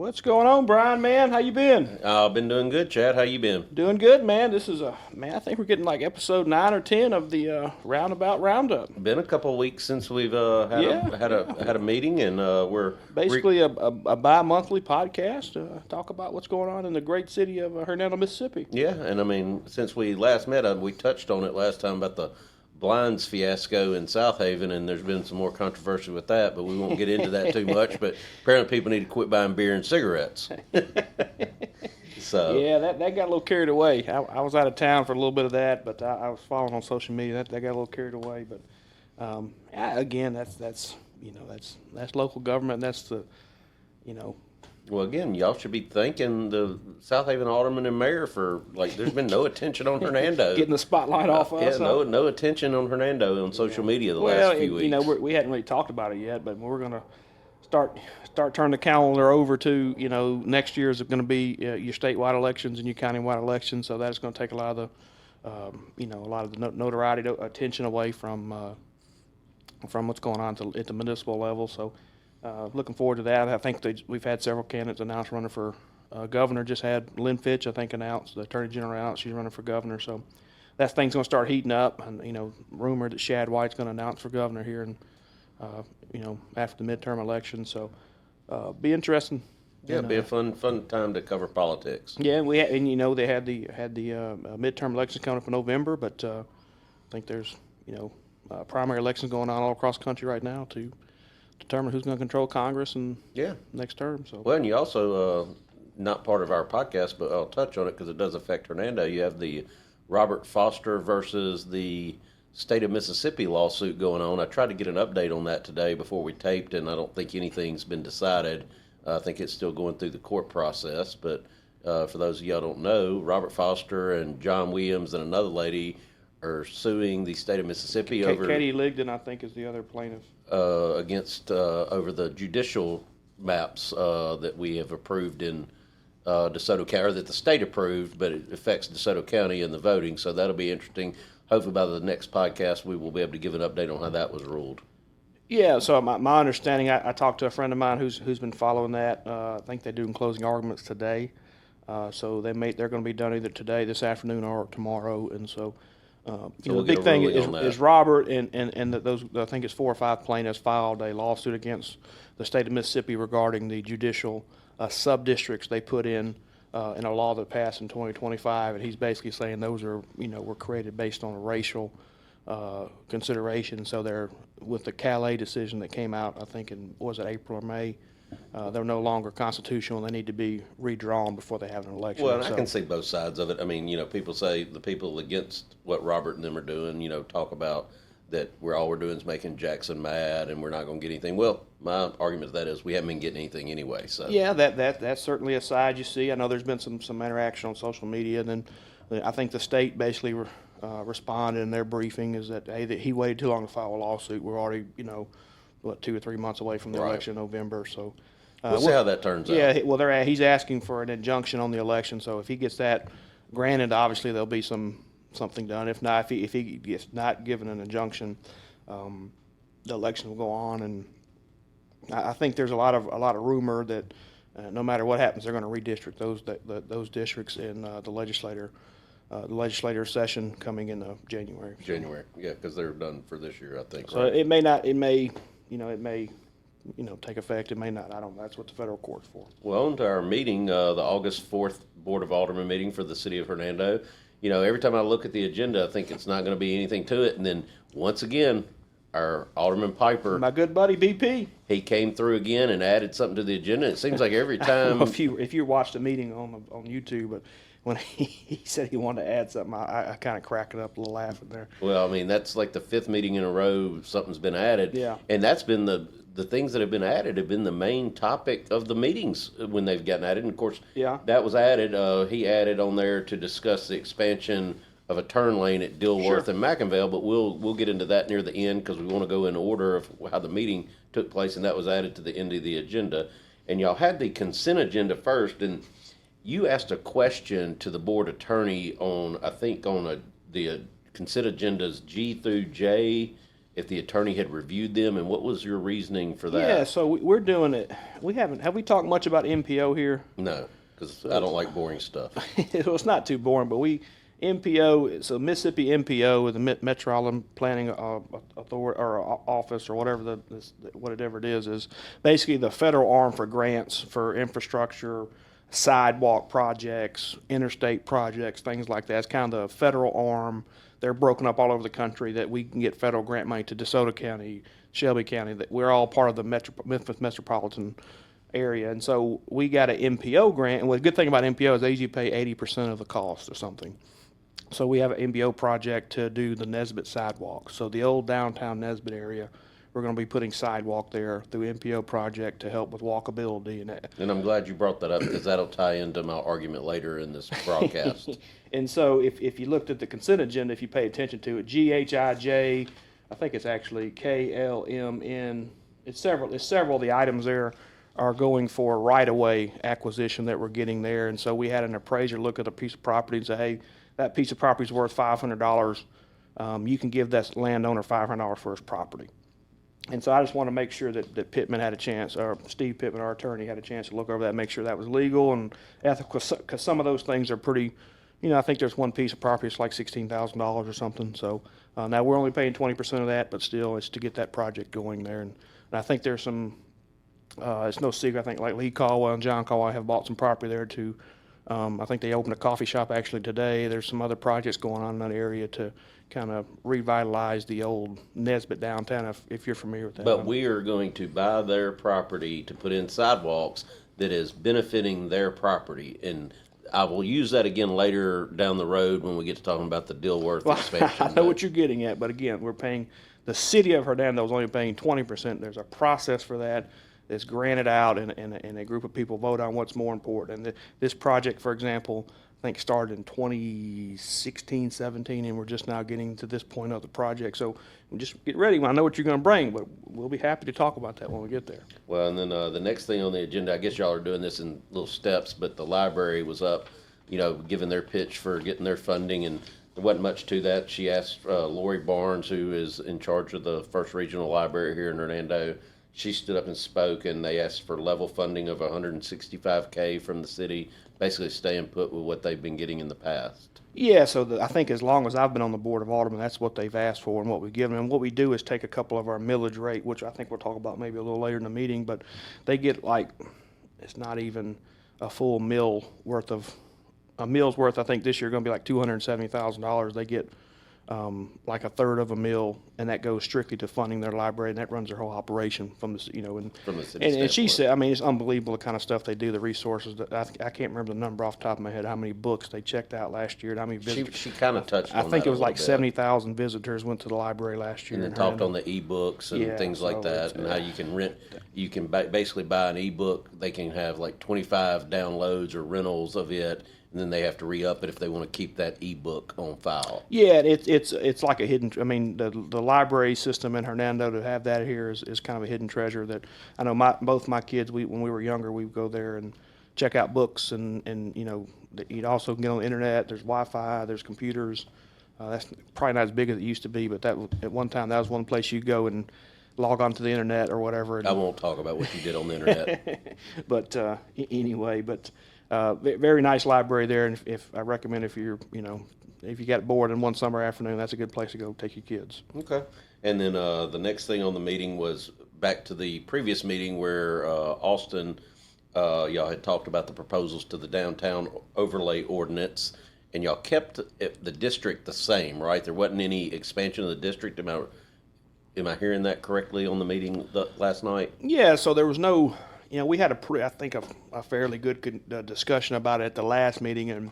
What's going on, Brian, man? How you been? I've been doing good, Chad. How you been? Doing good, man. This is man. I think we're getting like episode 9 or 10 of the Roundabout Roundup. Been a couple of weeks since we've Yeah, had a meeting, and we're basically a bi-monthly podcast. Talk about what's going on in the great city of Hernando, Mississippi. yeah. And I mean, since we last met, we touched on it last time about the blinds fiasco in South Haven, and there's been some more controversy with that, but we won't get into that too much. But apparently, people need to quit buying beer and cigarettes. So Yeah, that got a little carried away. I was out of town for a little bit of that, but I was following on social media. That got a little carried away. But yeah, again, that's local government. That's the well, again, y'all should be thanking the South Haven alderman and mayor for there's been no attention on Hernando. getting the spotlight off us. Yeah, no attention on Hernando on social media the last few weeks. We hadn't really talked about it yet, but we're gonna start turning the calendar over to next year is going to be your statewide elections and your countywide elections. So that's going to take a lot of the notoriety, attention away from what's going on at the municipal level. So looking forward to that. I think we've had several candidates announced running for governor. Just had Lynn Fitch, I think, announced, the attorney general announced she's running for governor. So that thing's going to start heating up, and rumored that Shad White's going to announce for governor here and after the midterm election. So be interesting. Yeah, it'll be a fun time to cover politics. Yeah, they had the midterm elections coming up in November, but I think there's primary elections going on all across the country right now to determine who's going to control Congress and next term. So well, and you also not part of our podcast, but I'll touch on it because it does affect Hernando. You have the Robert Foster versus the state of Mississippi lawsuit going on. I tried to get an update on that today before we taped, and I don't think anything's been decided. I think it's still going through the court process. But for those of y'all don't know, Robert Foster and John Williams and another lady are suing the state of Mississippi over Katie Ligdon, I think, is the other plaintiff against over the judicial maps that we have approved in DeSoto County, or that the state approved, but it affects DeSoto County in the voting. So that'll be interesting. Hopefully by the next podcast, we will be able to give an update on how that was ruled. Yeah, so my understanding, I talked to a friend of mine who's been following that. I think they're doing closing arguments today. So they're going to be done either today, this afternoon, or tomorrow. And so, we'll the big thing on is Robert and those, I think it's 4 or 5 plaintiffs filed a lawsuit against the state of Mississippi regarding the judicial sub-districts they put in a law that passed in 2025, and he's basically saying those are, were created based on a racial consideration. So they're, with the Calais decision that came out, I think was it April or May, they're no longer constitutional. They need to be redrawn before they have an election. Well, and I can see both sides of it. I mean, people say the people against what Robert and them are doing, talk about that all we're doing is making Jackson mad and we're not going to get anything. Well, my argument to that is we haven't been getting anything anyway. So yeah, that's certainly a side you see. I know there's been some interaction on social media, and then I think the state basically responded in their briefing is that that he waited too long to file a lawsuit. We're already 2 or 3 months away from the election in November. So we'll see how that turns out. Yeah, well, he's asking for an injunction on the election. So if he gets that granted, obviously there'll be something done. If not, if he gets not given an injunction, the election will go on. And I think there's a lot of rumor that no matter what happens, they're going to redistrict those districts in the legislature session coming in January. January, yeah, because they're done for this year, I think. So right? it may take effect. It may not. I don't know. That's what the federal court's for. Well, on to our meeting, the August 4th Board of Alderman meeting for the city of Hernando. Every time I look at the agenda, I think it's not going to be anything to it. And then once again, our Alderman Piper, my good buddy BP, he came through again and added something to the agenda. It seems like every time. if you watched the meeting on YouTube, but when he said he wanted to add something, I kind of cracked it up a little laughing there. Well, I mean, that's like the 5th meeting in a row something's been added. Yeah. And that's been the things that have been added have been the main topic of the meetings when they've gotten added. And of course, that was added. He added on there to discuss the expansion of a turn lane at Dilworth and McIngvale, but we'll get into that near the end because we want to go in order of how the meeting took place, and that was added to the end of the agenda. And y'all had the consent agenda first, and you asked a question to the board attorney on, I think, the consent agendas G through J, if the attorney had reviewed them, and what was your reasoning for that? Yeah, so we're doing it. Have we talked much about MPO here? No, because I don't like boring stuff. Well, it's not too boring, but MPO, so Mississippi MPO, the Metropolitan Planning Authority or Office or whatever it is basically the federal arm for grants for infrastructure, sidewalk projects, interstate projects, things like that. It's kind of the federal arm. They're broken up all over the country that we can get federal grant money to DeSoto County, Shelby County. That we're all part of the Memphis metropolitan area, and so we got an MPO grant. And the good thing about MPO is they usually pay 80% of the cost or something. So we have an MPO project to do the Nesbit sidewalk. So the old downtown Nesbit area, we're going to be putting sidewalk there through MPO project to help with walkability and that. And I'm glad you brought that up because that'll tie into my argument later in this broadcast. And so if you looked at the consent agenda, if you pay attention to it, GHIJ, I think it's actually KLMN. It's several of the items there are going for right-of-way acquisition that we're getting there. And so we had an appraiser look at a piece of property and say, hey, that piece of property is worth $500. You can give that landowner $500 for his property. And so I just want to make sure that Pittman had a chance, or Steve Pittman, our attorney, had a chance to look over that, make sure that was legal and ethical, because some of those things are pretty, I think there's one piece of property that's like $16,000 or something. So now we're only paying 20% of that, but still it's to get that project going there. And I think there's some, it's no secret, I think like Lee Caldwell and John Caldwell have bought some property there too. I think they opened a coffee shop actually today. There's some other projects going on in that area to kind of revitalize the old Nesbit downtown, if you're familiar with that. But we are going to buy their property to put in sidewalks that is benefiting their property. And I will use that again later down the road when we get to talking about the Dilworth expansion. I know what you're getting at, but again, the city of Hernando is only paying 20%. There's a process for that. That's granted out, and a group of people vote on what's more important. And this project, for example, I think started in 2016, 17, and we're just now getting to this point of the project. So just get ready. I know what you're going to bring, but we'll be happy to talk about that when we get there. Well, and then the next thing on the agenda, I guess y'all are doing this in little steps, but the library was up, giving their pitch for getting their funding, and there wasn't much to that. She asked Lori Barnes, who is in charge of the First Regional Library here in Hernando. She stood up and spoke, and they asked for level funding of $165K from the city, basically staying put with what they've been getting in the past. Yeah, so I think as long as I've been on the Board of Alderman, that's what they've asked for and what we've given them. What we do is take a couple of our millage rate, which I think we'll talk about maybe a little later in the meeting, but they get it's not even a full mill's worth. I think this year going to be like $270,000. They get like a third of a mill, and that goes strictly to funding their library, and that runs their whole operation from the From the city and she standpoint. said, it's unbelievable the kind of stuff they do, the resources. I can't remember the number off the top of my head, how many books they checked out last year, and how many visitors. She kind of touched on that. I think it was like bit. 70,000 visitors went to the library last year. And then talked on the e-books and things like that, and how you can you can basically buy an e-book. They can have like 25 downloads or rentals of it, and then they have to re-up it if they want to keep that e-book on file. Yeah, it's like a hidden. The library system in Hernando, to have that here is kind of a hidden treasure. That I know both my kids, when we were younger, we would go there and check out books, and you'd also get on the internet. There's Wi-Fi, there's computers. That's probably not as big as it used to be, but that at one time that was one place you go and log on to the internet or whatever. I won't talk about what you did on the internet. But anyway, very nice library there, and if I recommend if you got bored in one summer afternoon, that's a good place to go take your kids. Okay. And then the next thing on the meeting was back to the previous meeting where Austin, y'all had talked about the proposals to the downtown overlay ordinance, and y'all kept the district the same, right? There wasn't any expansion of the district. Am I hearing that correctly on the meeting last night? Yeah, so there was no, we had a fairly good discussion about it at the last meeting, and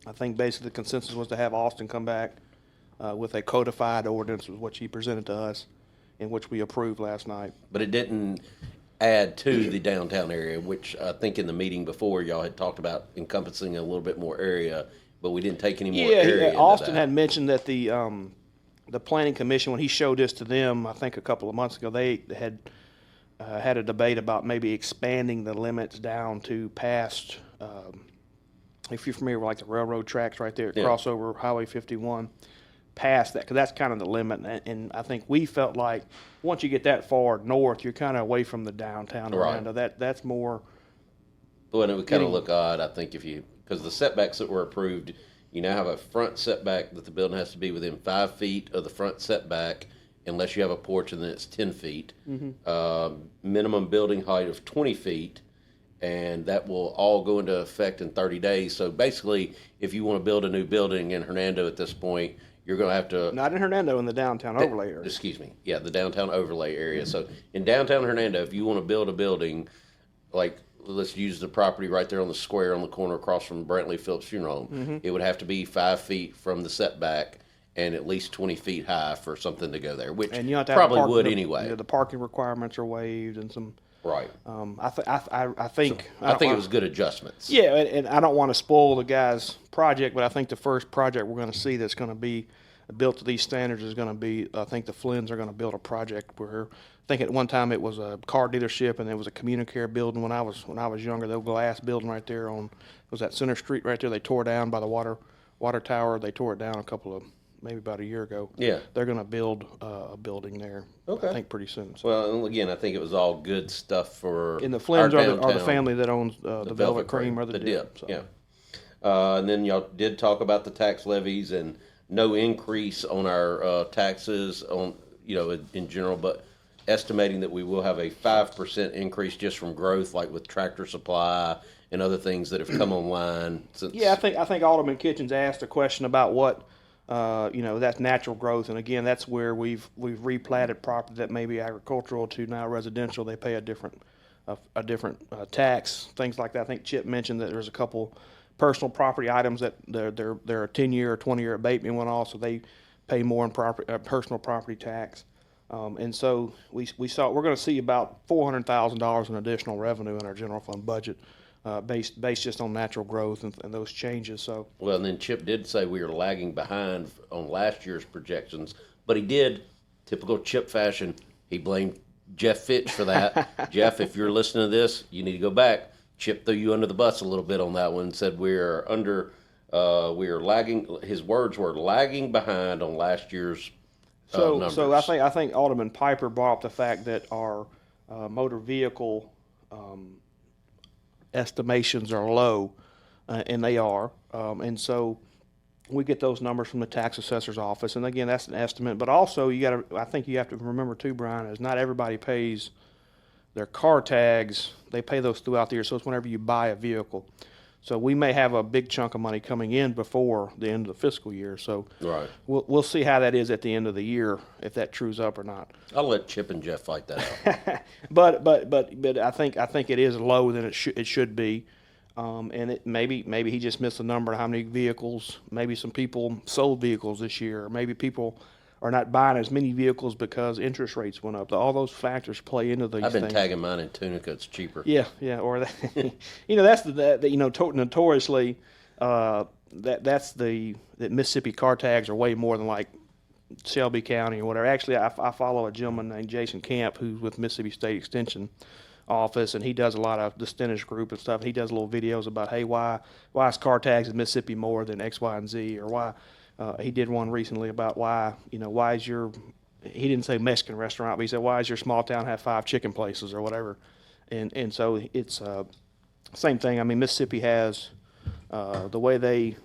I think basically the consensus was to have Austin come back with a codified ordinance, was what she presented to us, in which we approved last night. But it didn't add to the downtown area, which I think in the meeting before y'all had talked about encompassing a little bit more area, but we didn't take any more area. Yeah, Austin had mentioned that the planning commission, when he showed this to them, I think a couple of months ago, they had a debate about maybe expanding the limits down to past, if you're familiar with like the railroad tracks right there, crossover Highway 51, past that, because that's kind of the limit. And I think we felt like once you get that far north, you're kind of away from the downtown Orlando. That's more. Well, and it would kind of look odd, I think, because the setbacks that were approved, you now have a front setback that the building has to be within 5 feet of the front setback, unless you have a porch, and then it's 10 feet. Minimum building height of 20 feet, and that will all go into effect in 30 days. So basically, if you want to build a new building in Hernando at this point, you're going to have to... Not in Hernando, in the downtown overlay area. Excuse me. Yeah, the downtown overlay area. So in downtown Hernando, if you want to build a building, like let's use the property right there on the square on the corner across from Brantley Phillips Funeral Home, it would have to be 5 feet from the setback and at least 20 feet high for something to go there, which And you have to probably have would anyway. The parking requirements are waived and some. Right. I think it was good adjustments. Yeah, and I don't want to spoil the guy's project, but I think the first project we're going to see that's going to be built to these standards is going to be, I think the Flynn's are going to build a project where, I think at one time it was a car dealership and there was a Communicare building when I was younger, the glass building right there was that Center Street right there, they tore down by the water tower, they tore it down maybe about a year ago. Yeah. They're going to build a building there, Okay. I think pretty soon. So. Well, and again, I think it was all good stuff for And the Flynn's our are the downtown. family that owns the Velvet Cream or the Dip. So. Yeah. And then y'all did talk about the tax levies and no increase on our taxes on, in general, but estimating that we will have a 5% increase just from growth, like with Tractor Supply and other things that have come online since. Yeah, I think Alderman Kitchens asked a question about what, that's natural growth, and again, that's where we've replatted property that may be agricultural to now residential. They pay a different tax, things like that. I think Chip mentioned that there's a couple personal property items that they're a 10-year or 20-year abatement went off, so they pay more in personal property tax. And so we're going to see about $400,000 in additional revenue in our general fund budget, based just on natural growth and those changes. So well, and then Chip did say we were lagging behind on last year's projections, but he did, typical Chip fashion, he blamed Jeff Fitch for that. Jeff, if you're listening to this, you need to go back. Chip threw you under the bus a little bit on that one. Said we are lagging. His words were lagging behind on last year's numbers. So I think Alderman Piper brought up the fact that our motor vehicle estimations are low, and they are. And so we get those numbers from the tax assessor's office, and again, that's an estimate. But also, I think you have to remember too, Brian, is not everybody pays their car tags. They pay those throughout the year, so it's whenever you buy a vehicle. So we may have a big chunk of money coming in before the end of the fiscal year. So right. We'll see how that is at the end of the year, if that trues up or not. I'll let Chip and Jeff fight that out. but I think it is lower than it should be, and it maybe he just missed the number of how many vehicles. Maybe some people sold vehicles this year, or maybe people are not buying as many vehicles because interest rates went up. All those factors play into these things. I've been tagging mine in Tunica. It's cheaper. Yeah, or that, that's notoriously that Mississippi car tags are way more than like Shelby County or whatever. Actually, I follow a gentleman named Jason Camp who's with Mississippi State Extension Office, and he does a lot of the Stennis Group and stuff. He does little videos about, hey, why is car tags in Mississippi more than X, Y, and Z, or why. He did one recently about why is your, he didn't say Mexican restaurant, but he said, why is your small town have 5 chicken places or whatever? And so it's same thing. I mean, Mississippi has the way they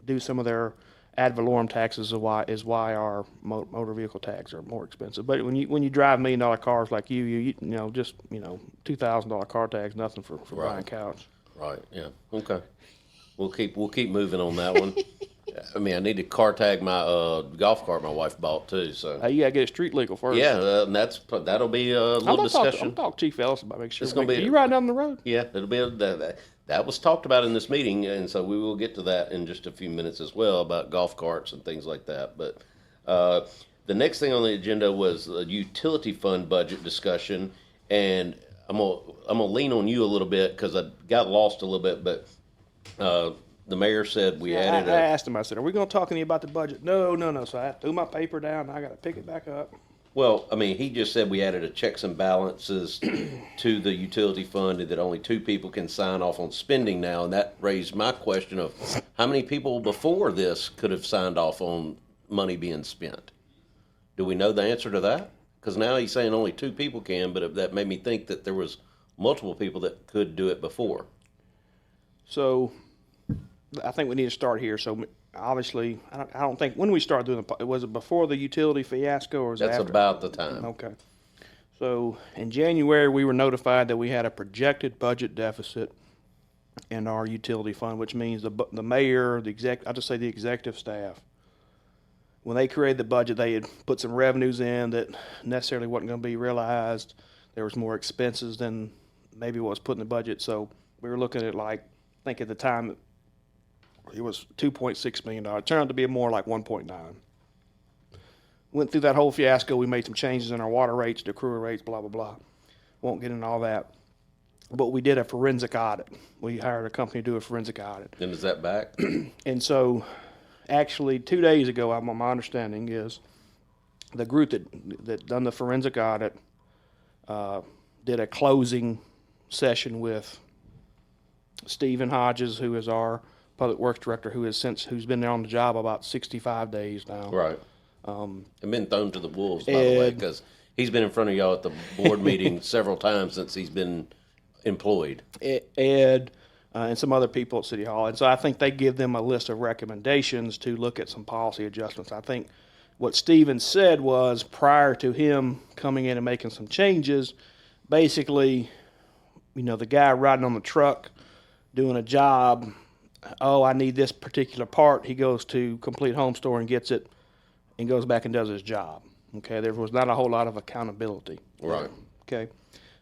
do some of their ad valorem taxes is why our motor vehicle tags are more expensive. But when you drive $1 million cars like you just $2,000 car tags, nothing for right. buying couch. Right. Yeah. Okay. We'll keep moving on that one. I mean, I need to car tag my golf cart my wife bought too. So you gotta get it street legal first. Yeah, and that'll be a little discussion. I'm talk to Chief Ellis about making sure. It's gonna be. You ride down the road? Yeah, it'll be that was talked about in this meeting, and so we will get to that in just a few minutes as well about golf carts and things like that. But the next thing on the agenda was a utility fund budget discussion, and I'm gonna lean on you a little bit because I got lost a little bit, but. The mayor said we added. I asked him. I said, "Are we going to talk to you about the budget?" No. So I threw my paper down. And I got to pick it back up. Well, I mean, he just said we added a checks and balances to the utility fund, and that only 2 people can sign off on spending now, and that raised my question of how many people before this could have signed off on money being spent. Do we know the answer to that? Because now he's saying only 2 people can, but that made me think that there was multiple people that could do it before. So I think we need to start here. So obviously, I don't think, when we started doing was it before the utility fiasco or was it That's after? about the time. Okay. So in January, we were notified that we had a projected budget deficit in our utility fund, which means the mayor, I'll just say the executive staff, when they created the budget, they had put some revenues in that necessarily wasn't going to be realized. There was more expenses than maybe what was put in the budget. So we were looking at, like, I think at the time it was $2.6 million. It turned out to be more like 1.9. Went through that whole fiasco. We made some changes in our water rates, the accrual rates, blah, blah, blah. Won't get into all that. But we did a forensic audit. We hired a company to do a forensic audit. And is that back? And so actually 2 days ago, my understanding is the group that done the forensic audit did a closing session with Stephen Hodges, who is our public works director, who's been there on the job about 65 days now. Right. And been thrown to the wolves, by the way, because he's been in front of y'all at the board meeting several times since he's been employed. Ed and some other people at City Hall. And so I think they give them a list of recommendations to look at some policy adjustments. I think what Stephen said was, prior to him coming in and making some changes, basically, the guy riding on the truck doing a job, I need this particular part. He goes to Complete Home Store and gets it and goes back and does his job. Okay, there was not a whole lot of accountability. Right. Okay.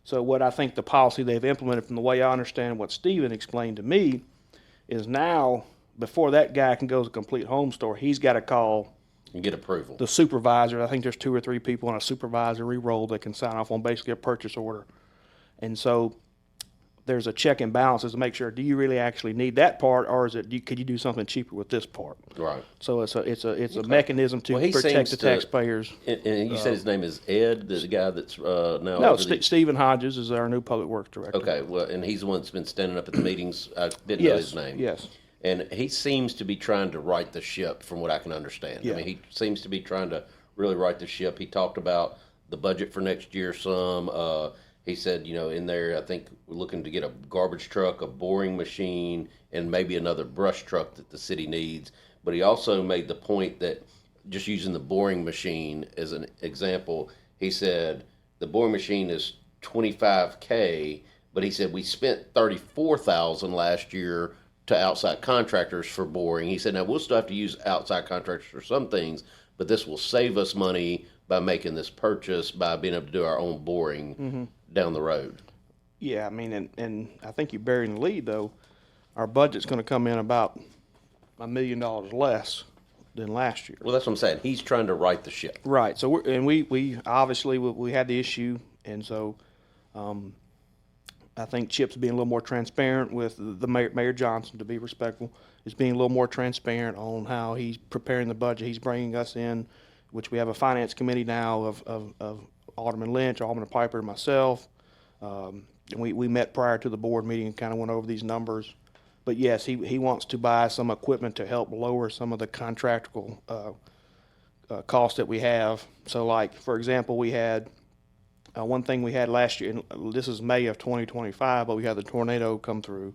So what I think the policy they've implemented, from the way I understand what Stephen explained to me, is now, before that guy can go to Complete Home Store, he's got to call And get approval. the supervisor. I think there's 2 or 3 people in a supervisory role that can sign off on basically a purchase order. And so there's a check and balances to make sure, do you really actually need that part, or could you do something cheaper with this part? Right. So it's a mechanism to Well, protect the taxpayers. And you said his name is Ed, the guy that's now... No, Stephen Hodges is our new public works director. Okay, well, and he's the one that's been standing up at the meetings. I didn't know his name. Yes. And he seems to be trying to right the ship, from what I can understand. Yeah. I mean, he seems to be trying to really right the ship. He talked about the budget for next year some. He said, in there, I think we're looking to get a garbage truck, a boring machine, and maybe another brush truck that the city needs. But he also made the point that, just using the boring machine as an example, he said the boring machine is $25K, but he said we spent $34,000 last year to outside contractors for boring. He said, now we'll still have to use outside contractors for some things, but this will save us money by making this purchase, by being able to do our own boring down the road. Yeah, I mean, and I think you're burying the lead, though. Our budget's going to come in about $1 million less than last year. Well, that's what I'm saying. He's trying to right the ship. Right. So we obviously we had the issue, and so I think Chip's being a little more transparent with the Mayor Johnson, to be respectful, is being a little more transparent on how he's preparing the budget. He's bringing us in, which we have a finance committee now of Alderman Lynch, Alderman Piper, and myself. And we met prior to the board meeting and kind of went over these numbers. But yes, he wants to buy some equipment to help lower some of the contractual costs that we have. So, like, for example, we had one thing we had last year, and this is May of 2025, but we had the tornado come through.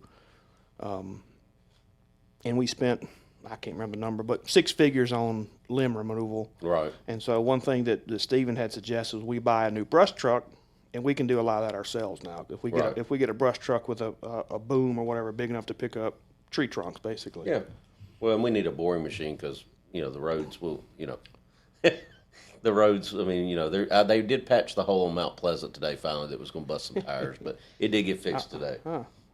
And we spent, I can't remember the number, but 6 figures on limb removal. Right. And so one thing that Stephen had suggested was we buy a new brush truck, and we can do a lot of that ourselves now. If we get a brush truck with a boom or whatever big enough to pick up tree trunks, basically. Yeah. Well, and we need a boring machine because, the roads will, the roads, I mean, they did patch the hole on Mount Pleasant today, finally, that was going to bust some tires, but it did get fixed today.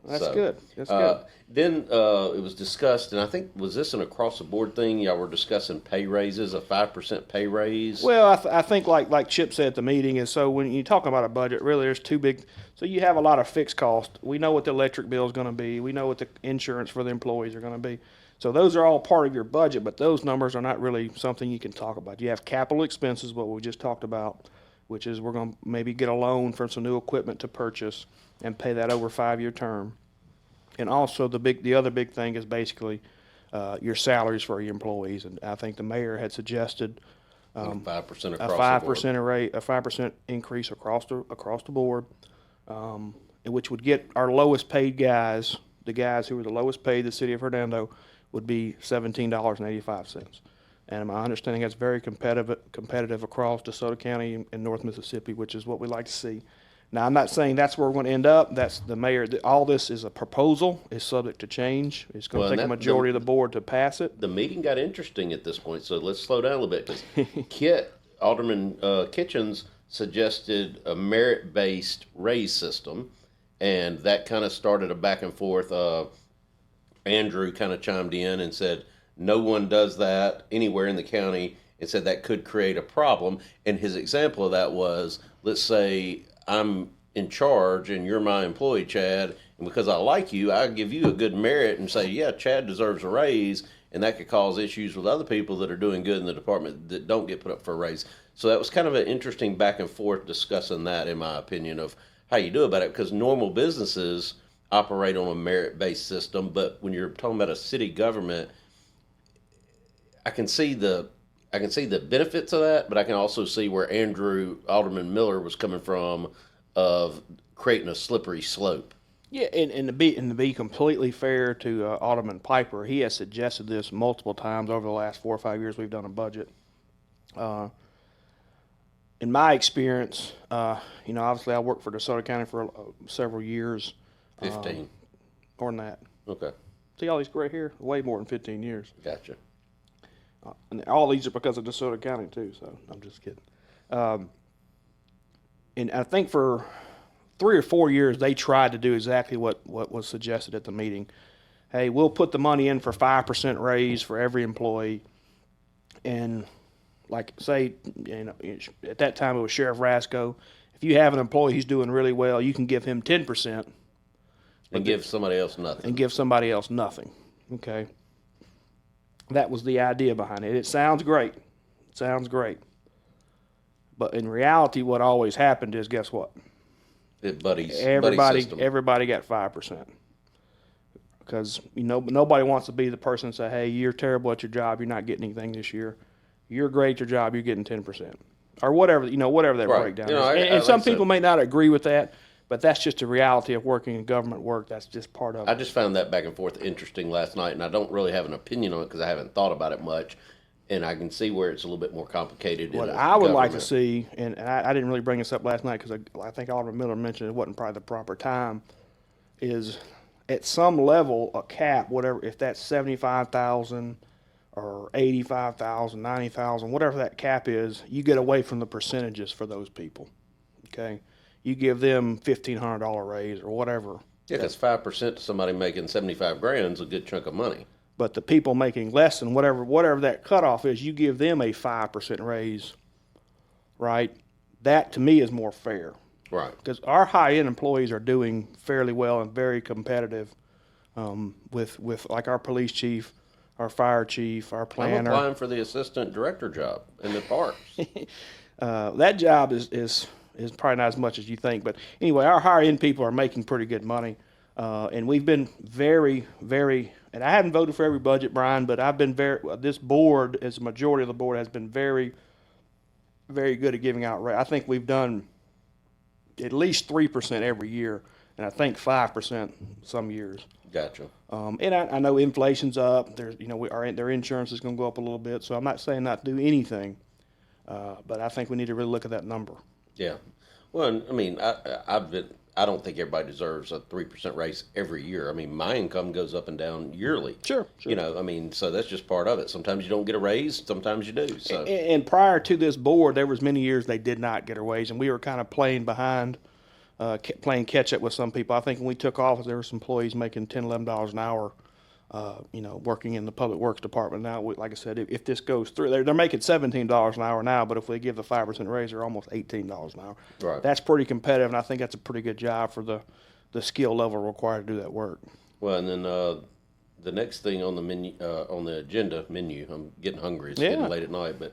That's good. That's good. Then it was discussed, and I think, was this an across-the-board thing? Y'all were discussing pay raises, a 5% pay raise? Well, I think like Chip said at the meeting, is so when you talk about a budget, really there's 2 big, so you have a lot of fixed costs. We know what the electric bill is going to be. We know what the insurance for the employees are going to be. So those are all part of your budget, but those numbers are not really something you can talk about. You have capital expenses, what we just talked about, which is we're going to maybe get a loan for some new equipment to purchase and pay that over a 5-year term. And also the other big thing is basically your salaries for your employees. And I think the mayor had suggested 5% a across the board. 5% rate, a 5% increase across the board, which would get our lowest paid guys, the guys who were the lowest paid in the city of Hernando, would be $17.85. And my understanding that's very competitive across DeSoto County and North Mississippi, which is what we like to see. Now, I'm not saying that's where we're going to end up. That's the mayor. All this is a proposal. It's subject to change. It's going to take a majority of the board to pass it. The meeting got interesting at this point, so let's slow down a little bit. Because Alderman Kitchens suggested a merit-based raise system, and that kind of started a back and forth. Andrew kind of chimed in and said, no one does that anywhere in the county, and said that could create a problem. And his example of that was, let's say I'm in charge and you're my employee, Chad, and because I like you, I give you a good merit and say, yeah, Chad deserves a raise, and that could cause issues with other people that are doing good in the department that don't get put up for a raise. So that was kind of an interesting back and forth discussing that, in my opinion, of how you do about it, because normal businesses operate on a merit-based system, but when you're talking about a city government, I can see the benefits of that, but I can also see where Alderman Miller was coming from, of creating a slippery slope. Yeah, and to be completely fair to Alderman Piper, he has suggested this multiple times over the last 4 or 5 years we've done a budget. In my experience, obviously I worked for DeSoto County for several years. 15. More than that. Okay. See all these gray hair? Way more than 15 years. Gotcha. And all these are because of DeSoto County too, so I'm just kidding. And I think for 3 or 4 years they tried to do exactly what was suggested at the meeting. Hey, we'll put the money in for 5% raise for every employee. And like say, at that time it was Sheriff Rasco. If you have an employee who's doing really well, you can give him 10%. And give somebody else nothing. Okay. That was the idea behind it. It sounds great. But in reality, what always happened is, guess what? Everybody got 5%. Because nobody wants to be the person that say, hey, you're terrible at your job, you're not getting anything this year. You're great at your job, you're getting 10%. Or whatever that breakdown is. And some people may not agree with that, but that's just the reality of working in government work. That's just part of it. I just found that back and forth interesting last night, and I don't really have an opinion on it because I haven't thought about it much, and I can see where it's a little bit more complicated. What I would like to see, and I didn't really bring this up last night because I think Alderman Miller mentioned it wasn't probably the proper time, is at some level a cap, whatever, if that's 75,000 or 85,000, 90,000, whatever that cap is, you get away from the percentages for those people. Okay. You give them $1,500 raise or whatever. Yeah, because 5% to somebody making $75,000 is a good chunk of money. But the people making less than whatever that cutoff is, you give them a 5% raise, right? That to me is more fair. Right. Because our high-end employees are doing fairly well and very competitive with like our police chief, our fire chief, our planner. I'm applying for the assistant director job in the parks. That job is probably not as much as you think. But anyway, our higher-end people are making pretty good money. And we've been very, very, and I haven't voted for every budget, Brian, but I've been this board, as a majority of the board, has been very, very good at giving out. I think we've done at least 3% every year, and I think 5% some years. Gotcha. And I know inflation's up. Their insurance is going to go up a little bit, so I'm not saying not to do anything, but I think we need to really look at that number. Yeah. Well, I mean, I don't think everybody deserves a 3% raise every year. I mean, my income goes up and down yearly. Sure. I mean, so that's just part of it. Sometimes you don't get a raise, sometimes you do. So. And prior to this board, there was many years they did not get a raise, and we were kind of playing behind, playing catch up with some people. I think when we took office, there were some employees making $10, $11 an hour, working in the public works department. Now, like I said, if this goes through, they're making $17 an hour now, but if we give the 5% raise, they're almost $18 an hour. Right. That's pretty competitive, and I think that's a pretty good job for the skill level required to do that work. Well, and then the next thing on the menu, on the agenda menu, I'm getting hungry. It's getting late at night, but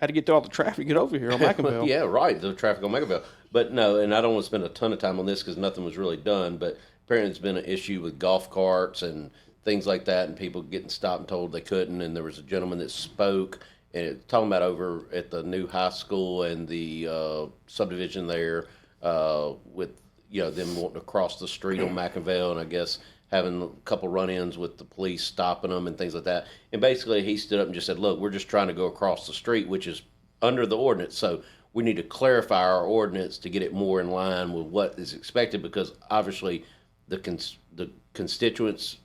had to get through all the traffic to get over here on McIngvale. Yeah, right. The traffic on McIngvale. But no, and I don't want to spend a ton of time on this because nothing was really done. But apparently, there's been an issue with golf carts and things like that, and people getting stopped and told they couldn't. And there was a gentleman that spoke, and it, talking about over at the new high school and the subdivision there with them wanting to cross the street on McIngvale, and I guess having a couple run-ins with the police stopping them and things like that. And basically, he stood up and just said, "Look, we're just trying to go across the street, which is under the ordinance. So we need to clarify our ordinance to get it more in line with what is expected, because obviously the constituents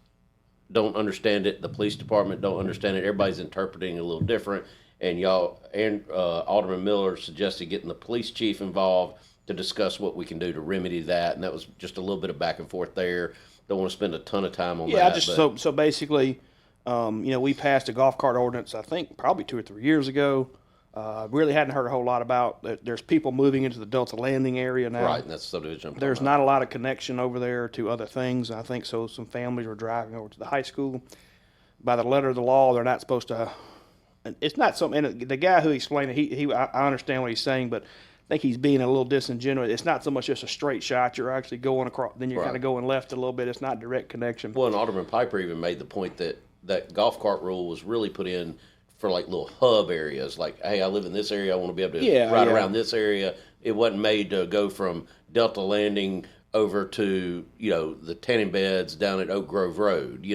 don't understand it, the police department don't understand it, everybody's interpreting it a little different." And Alderman Miller suggested getting the police chief involved to discuss what we can do to remedy that, and that was just a little bit of back and forth there. Don't want to spend a ton of time on that. Yeah, so basically, we passed a golf cart ordinance, I think, probably 2 or 3 years ago. Really hadn't heard a whole lot about. There's people moving into the Delta Landing area now. Right, and that's the subdivision. There's not a lot of connection over there to other things. I think so. Some families are driving over to the high school. By the letter of the law, they're not supposed to. It's not something. And the guy who explained it, I understand what he's saying, but I think he's being a little disingenuous. It's not so much just a straight shot. You're actually going across. Then you're kind of going left a little bit. It's not direct connection. Well, and Alderman Piper even made the point that golf cart rule was really put in for like little hub areas. Like, hey, I live in this area. I want to be able to ride around this area. It wasn't made to go from Delta Landing over to the tanning beds down at Oak Grove Road.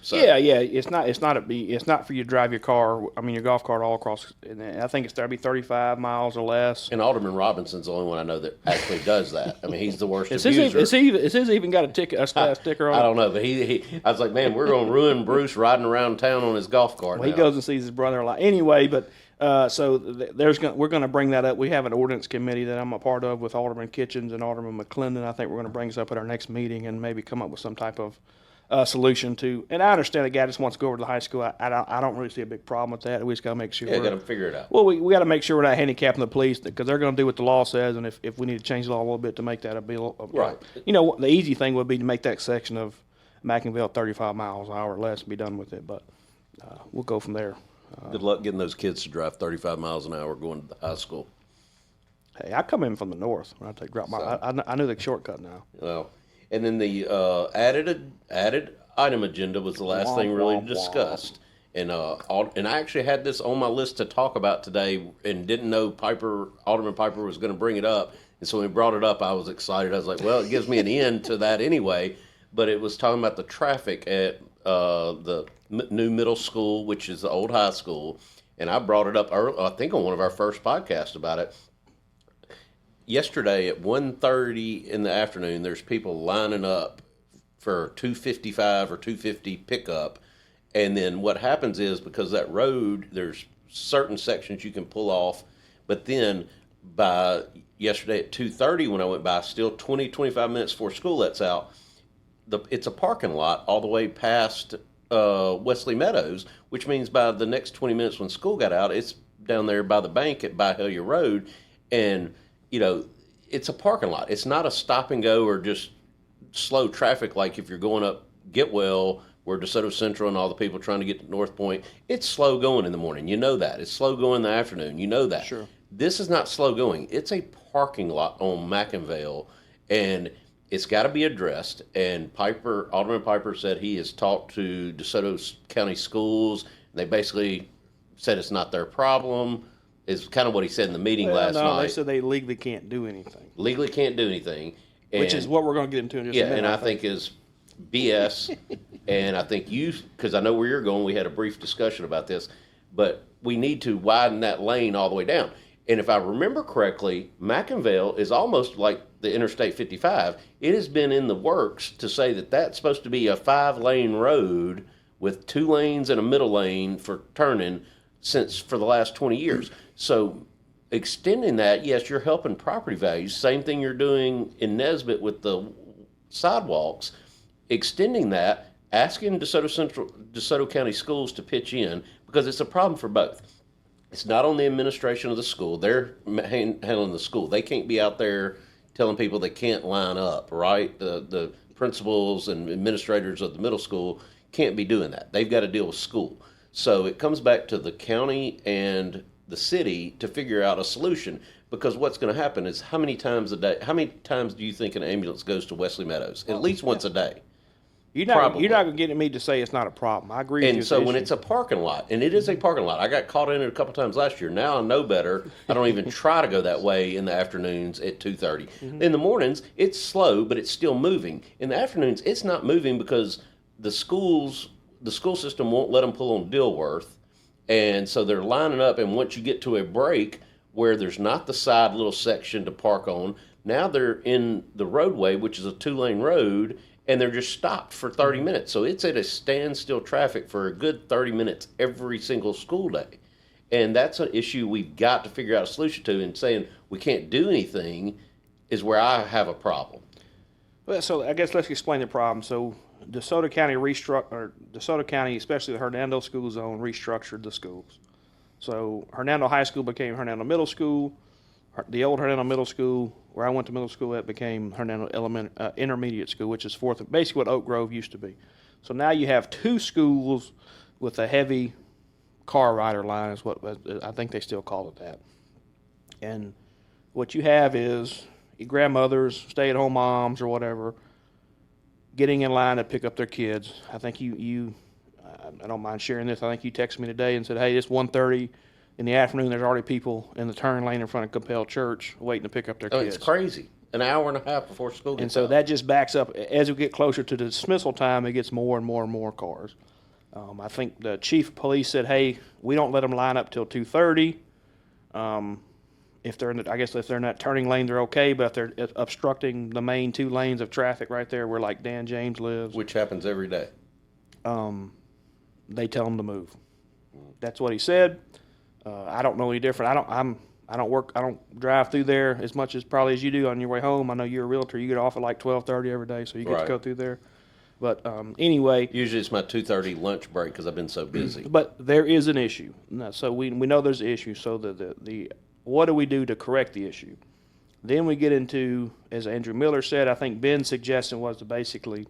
So It's not for you to drive your car. I mean, your golf cart all across. And I think it's got to be 35 miles or less. And Alderman Robinson's the only one I know that actually does that. I mean, he's the worst Is abuser. his even got a sticker on it? I don't know, but I was like, man, we're going to ruin Bruce riding around town on his golf cart. Well, he goes and sees his brother a lot. Anyway, but we're going to bring that up. We have an ordinance committee that I'm a part of with Alderman Kitchens and Alderman McClendon. I think we're going to bring this up at our next meeting and maybe come up with some type of solution to. And I understand the guy just wants to go over to the high school. I don't really see a big problem with that. We just got to make sure. Yeah, got to figure it out. Well, we got to make sure we're not handicapping the police, because they're going to do what the law says. And if we need to change the law a little bit to make that a bill, right. The easy thing would be to make that section of McIngvale 35 miles an hour or less and be done with it. But we'll go from there. Good luck getting those kids to drive 35 miles an hour going to the high school. Hey, I come in from the north when I drop my. I knew the shortcut now. Well, and then the added item agenda was the last thing really discussed, and I actually had this on my list to talk about today, and didn't know Alderman Piper was going to bring it up, and so when he brought it up, I was excited. I was like, well, it gives me an end to that anyway. But it was talking about the traffic at the new middle school, which is the old high school, and I brought it up I think on one of our first podcasts about it. Yesterday at 1:30 in the afternoon, there's people lining up for 255 or 250 pickup, and then what happens is, because that road, there's certain sections you can pull off, but then by yesterday at 2:30 when I went by, still 25 minutes before school lets out, it's a parking lot all the way past Wesley Meadows, which means by the next 20 minutes when school got out, it's down there by the bank at Byhalia Road, and it's a parking lot. It's not a stop and go or just slow traffic like if you're going up Getwell, where DeSoto Central and all the people trying to get to North Point. It's slow going in the morning. You know that. It's slow going in the afternoon. You know that. Sure. This is not slow going. It's a parking lot on McIngvale, and it's got to be addressed. And Alderman Piper said he has talked to DeSoto County Schools. And they basically said it's not their problem. Is kind of what he said in the meeting last night. They said they legally can't do anything. Legally can't do anything. Which is what we're going to get into in just a minute. And I think is BS. And I think because I know where you're going, we had a brief discussion about this, but we need to widen that lane all the way down. And if I remember correctly, McIngvale is almost like the Interstate 55. It has been in the works to say that that's supposed to be a 5-lane road with 2 lanes and a middle lane for turning for the last 20 years. So extending that, yes, you're helping property values. Same thing you're doing in Nesbitt with the sidewalks. Extending that, asking DeSoto County Schools to pitch in, because it's a problem for both. It's not on the administration of the school. They're handling the school. They can't be out there telling people they can't line up, right? The principals and administrators of the middle school can't be doing that. They've got to deal with school. So it comes back to the county and the city to figure out a solution, because what's going to happen is how many times do you think an ambulance goes to Wesley Meadows? At least once a day. You're not going to get me to say it's not a problem. I agree with you. And so when it's a parking lot, and it is a parking lot, I got caught in it a couple times last year. Now I know better. I don't even try to go that way in the afternoons at 2:30. In the mornings, it's slow, but it's still moving. In the afternoons, it's not moving because the school system won't let them pull on Dilworth, and so they're lining up. And once you get to a break where there's not the side little section to park on, now they're in the roadway, which is a 2-lane road, and they're just stopped for 30 minutes. So it's at a standstill traffic for a good 30 minutes every single school day. And that's an issue we've got to figure out a solution to, and saying we can't do anything is where I have a problem. Well, so I guess let's explain the problem. So DeSoto County, especially the Hernando School Zone, restructured the schools. So Hernando High School became Hernando Middle School. The old Hernando Middle School, where I went to middle school at, became Hernando Intermediate School, which is basically what Oak Grove used to be. So now you have 2 schools with a heavy car rider line, is what I think they still call it that. And what you have is your grandmothers, stay-at-home moms, or whatever, getting in line to pick up their kids. I think I don't mind sharing this. I think you texted me today and said, "Hey, it's 1:30 in the afternoon. There's already people in the turn lane in front of Compel Church waiting to pick up their kids." It's crazy. An hour and a half before school gets And so out. that just backs up. As we get closer to the dismissal time, it gets more and more and more cars. I think the chief of police said, "Hey, we don't let them line up till 2:30. If they're if they're in that turning lane, they're okay. But if they're obstructing the main 2 lanes of traffic right there, where like Dan James lives, Which happens every day. They tell them to move." That's what he said. I don't know any different. I don't drive through there as much as probably as you do on your way home. I know you're a realtor. You get off at like 12:30 every day, so you get to go through there. But anyway, Usually it's my 2:30 lunch break because I've been so busy. but there is an issue. So we know there's an issue. So the what do we do to correct the issue? Then we get into, as Andrew Miller said, I think Ben's suggestion was to basically,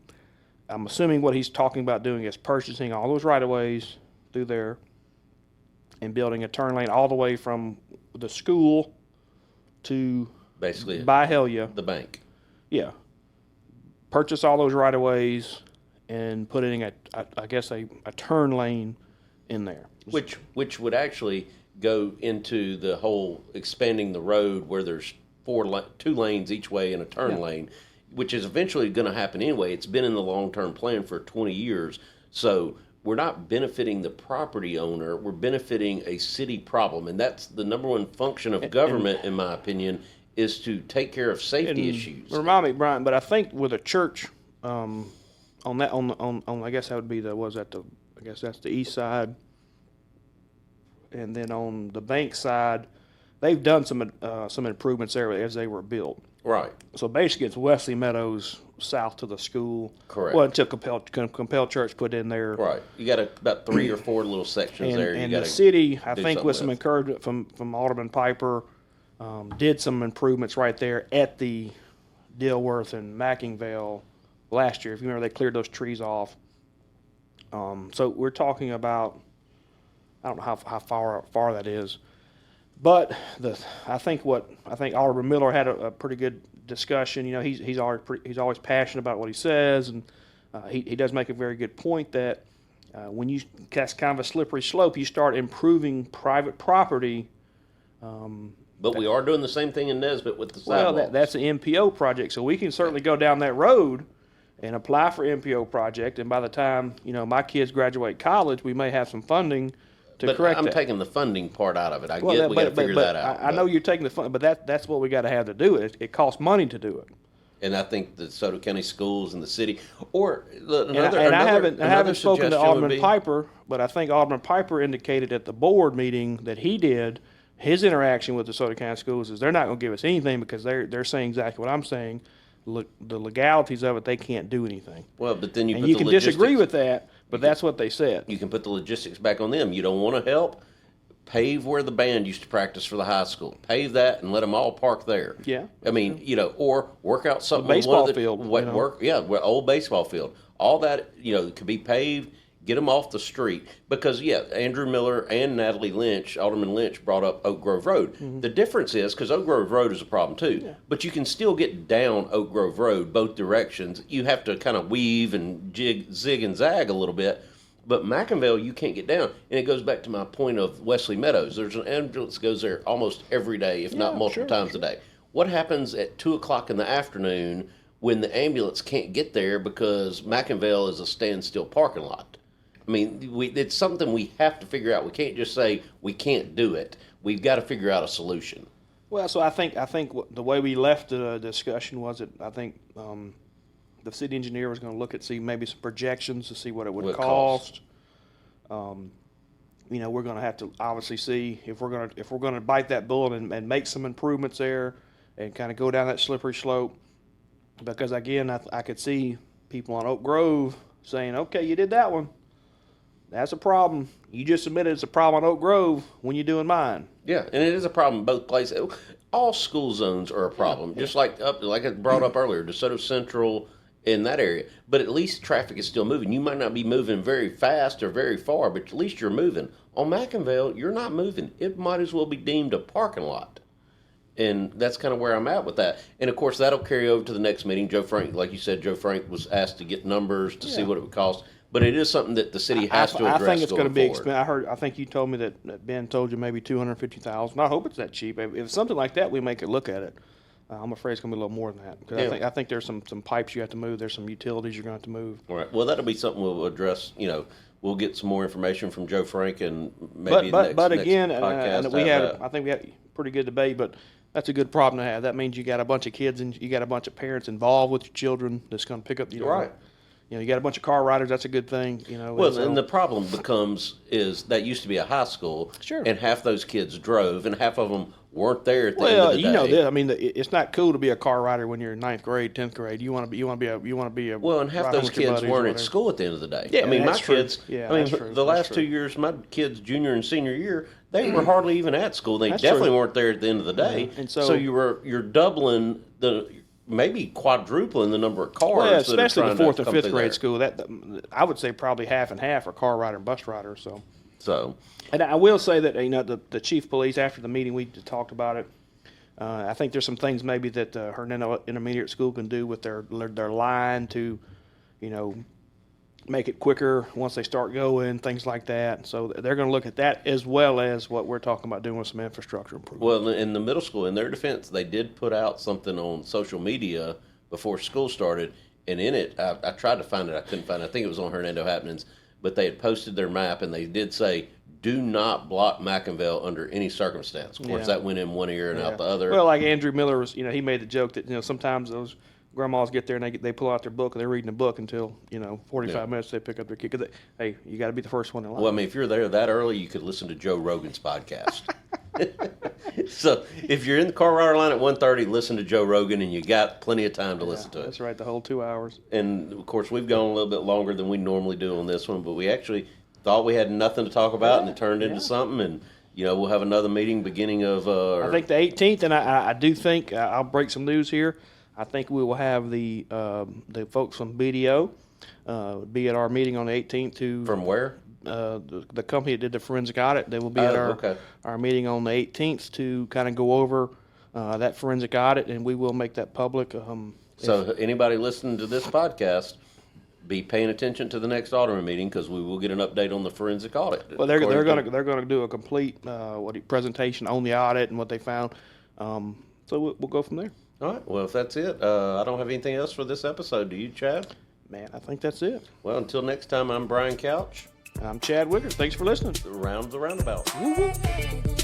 I'm assuming what he's talking about doing is purchasing all those right-of-ways through there and building a turn lane all the way from the school to Basically, by Hellia. the bank. Yeah. Purchase all those right-of-ways and put in a turn lane in there. Which would actually go into the whole expanding the road where there's 2 lanes each way and a turn lane, which is eventually going to happen anyway. It's been in the long-term plan for 20 years. So we're not benefiting the property owner. We're benefiting a city problem. And that's the number one function of government, in my opinion, is to take care of safety issues. Remind me, Brian, but I think with a church, on I guess that would be I guess that's the east side. And then on the bank side, they've done some improvements there as they were built. Right. So basically, it's Wesley Meadows south to the school. Correct. Well, until Compel Church put in there. Right. You got about 3 or 4 little sections there. And the city, I think, with some encouragement from Alderman Piper, did some improvements right there at the Dilworth and McIngvale last year. If you remember, they cleared those trees off. So we're talking about, I don't know how far that is, but I think Alderman Miller had a pretty good discussion. You know, he's always passionate about what he says, and he does make a very good point that when that's kind of a slippery slope, you start improving private property. But we are doing the same thing in Nesbitt with the sidewalks. Well, that's an MPO project, so we can certainly go down that road and apply for MPO project. And by the time my kids graduate college, we may have some funding to correct that. I'm taking the funding part out of it. We got to figure that out. I know you're taking the fund, but that's what we got to have to do it. It costs money to do it. And I think the DeSoto County schools and the city, or I haven't spoken to Alderman Piper, but I think Alderman Piper indicated at the board meeting that he did. His interaction with the DeSoto County schools is they're not going to give us anything because they're saying exactly what I'm saying. The legalities of it, they can't do anything. Well, but then you can disagree with that, but that's what they said. You can put the logistics back on them. You don't want to help? Pave where the band used to practice for the high school. Pave that and let them all park there. Yeah. I mean, or work out something. Baseball field. Old baseball field. All that, could be paved. get them off the street. Because, yeah, Andrew Miller and Natalie Lynch, Alderman Lynch, brought up Oak Grove Road. Mm-hmm. The difference is, because Oak Grove Road is a problem too, but you can still get down Oak Grove Road both directions. You have to kind of weave and zig and zag a little bit. But McIngvale, you can't get down. And it goes back to my point of Wesley Meadows. There's an ambulance that goes there almost every day, if not multiple times a day. What happens at 2 o'clock in the afternoon when the ambulance can't get there because McIngvale is a standstill parking lot? I mean, it's something we have to figure out. We can't just say we can't do it. We've got to figure out a solution. Well, so I think the way we left the discussion was that I think the city engineer was going to look at see maybe some projections to see what it would cost. You know, we're going to have to obviously see if we're going to bite that bullet and make some improvements there and kind of go down that slippery slope. Because again, I could see people on Oak Grove saying, "Okay, you did that one. That's a problem. You just admitted it's a problem on Oak Grove when you're doing mine." Yeah, and it is a problem in both places. All school zones are a problem, just like I brought up earlier, DeSoto Central in that area. But at least traffic is still moving. You might not be moving very fast or very far, but at least you're moving. On McIngvale, you're not moving. It might as well be deemed a parking lot. And that's kind of where I'm at with that. And, of course, that'll carry over to the next meeting. Joe Frank, like you said, Joe Frank was asked to get numbers to see what it would cost. But it is something that the city has to address. I think it's going to be expensive. I think you told me that Ben told you maybe $250,000. I hope it's that cheap. If it's something like that, we make it look at it. I'm afraid it's going to be a little more than that. Because I think there's some pipes you have to move. There's some utilities you're going to have to move. All right. Well, that'll be something we'll address. You know, we'll get some more information from Joe Frank and maybe next podcast. I think we had a pretty good debate, but that's a good problem to have. That means you got a bunch of kids and you got a bunch of parents involved with your children that's going to pick up the right. You know, you got a bunch of car riders. That's a good thing. You know. Well, and the problem is that used to be a high school, and half those kids drove, and half of them weren't there at the end of the day. Well, you know this. I mean, it's not cool to be a car rider when you're in 9th grade, 10th grade. You want to be a. Well, and half those kids weren't at school at the end of the day. Yeah, I mean, my kids. Yeah, I mean, the last 2 years, my kids' junior and senior year, they were hardly even at school. They definitely weren't there at the end of the day. And so you're doubling maybe quadrupling the number of cars. Well, especially the 4th or 5th grade school. That I would say probably half and half are car rider and bus rider. So, and I will say that the chief of police after the meeting we talked about it. I think there's some things maybe that Hernando Intermediate School can do with their line to, make it quicker once they start going, things like that. So they're going to look at that as well as what we're talking about doing with some infrastructure improvement. Well, in the middle school, in their defense, they did put out something on social media before school started, and in it, I tried to find it. I couldn't find it. I think it was on Hernando Happenings, but they had posted their map, and they did say, do not block McIngvale under any circumstance. Of course, that went in one ear and out the other. Well, like Andrew Miller was, he made the joke that, sometimes those grandmas get there and they pull out their book and they're reading the book until 45 minutes they pick up their kid. Cause hey, you got to be the first one in line. Well, I mean, if you're there that early, you could listen to Joe Rogan's podcast. So if you're in the car rider line at 1:30, listen to Joe Rogan, and you got plenty of time to listen to it. That's right, the whole 2 hours. And of course, we've gone a little bit longer than we normally do on this one, but we actually thought we had nothing to talk about, and it turned into something. And we'll have another meeting beginning of. I think the 18th, and I do think I'll break some news here. I think we will have the folks from BDO be at our meeting on the 18th to. From where? The company that did the forensic audit. They will be at our meeting on the 18th to kind of go over that forensic audit, and we will make that public. So anybody listening to this podcast, be paying attention to the next Alderman meeting, because we will get an update on the forensic audit. Well, they're going to do a complete presentation on the audit and what they found. So we'll go from there. All right. Well, if that's it, I don't have anything else for this episode. Do you, Chad? Man, I think that's it. Well, until next time, I'm Brian Couch. I'm Chad Wiggers. Thanks for listening. Round the Roundabout. Woo-hoo.